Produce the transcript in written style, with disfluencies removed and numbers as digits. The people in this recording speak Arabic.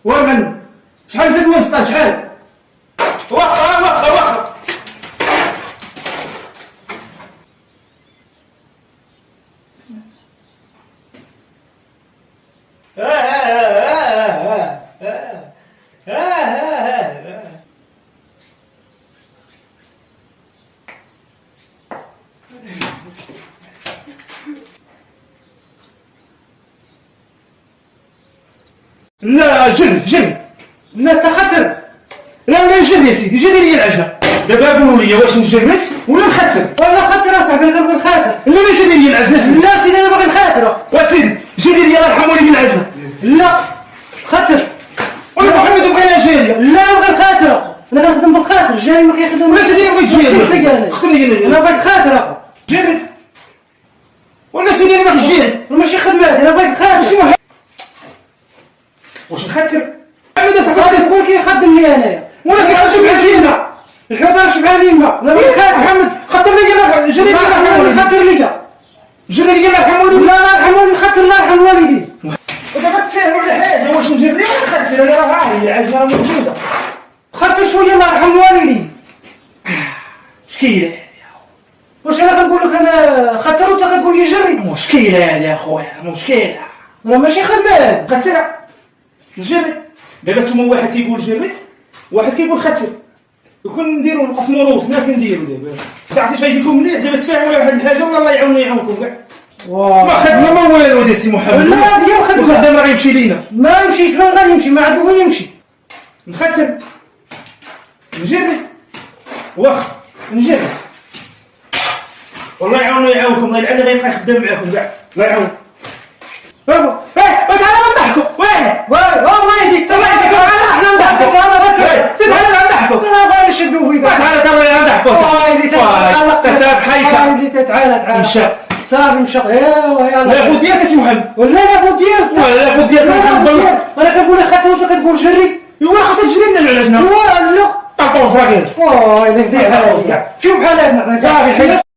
ومن شحال زاد وسطا شحال واخا لا جري لا تخطر لا جري يا سيدي جري لي العجله دابا قولوا لي واش نجري ولا نخطر ولا خطر اصاحبي انا باغي نخاطر لا جري لي العجله لا سيدي انا باغي نخاطر وسيدي جري لي الله يرحمه لي العجله لا خطر وانا محمد بغينا نجري لا باغي نخاطر انا كنخدم بالخاطر جاي ما كيخدم لا سيدي بغيت تجري خدمني انا باغي نخاطر جري ولا سيدي انا باغي نجري ماشي خدمه انا باغي نخاطر واش نخاطر محمد اصاحبي هو كيخدم لي انايا وانا كيخدم لي الحوار شبعانين انا باغي نخاطر محمد خاطر لي جري لي محمد خاطر لي جري لي الله يرحمه لا الله يرحمه خاطر الله يرحم والدي ودابا تفاهم على حاجه واش نجري ولا نخاطر انا راه عارف العجله موجوده خاطر شويه الله يرحم والدي مشكله هذه واش انا كنقول لك انا خاطر وانت كتقول لي جري مشكله هذه اخويا مشكله راه ماشي خدمه خاطر جري دابا نتوما واحد كيقول جري واحد كيقول خاطر يكون نديرو نقسمو روسنا كنديرو دابا عرفتي فاش يجيكم مليح دابا تفاهموا على واحد الحاجه والله يعاوننا يعاونكم كاع ما خدمه ما والو ديال سي محمد لا ديال الخدمه الخدمه غيمشي لينا ما يمشيش فين غيمشي ما عندو فين يمشي نخاطر نجري واخا نجري والله يعاوننا يعاونكم الله يلعن غيبقى خدام معاكم كاع الله يعاون بابا تعالى نضحكوا والله يديك تعالى احنا نضحكوا تعالى نضحكوا انا باغي نشدوا في تعالى نضحكوا تعالى مشى صافي مشى يلا لابد ديالك سي محمد ولا لابد ديالك انا كنقول لك خاطر وانت كتقول جري ايوا خاصك تجري لنا العجنه لا طاطوس راكي الا كدير بحال هذا شوف بحال هذا صافي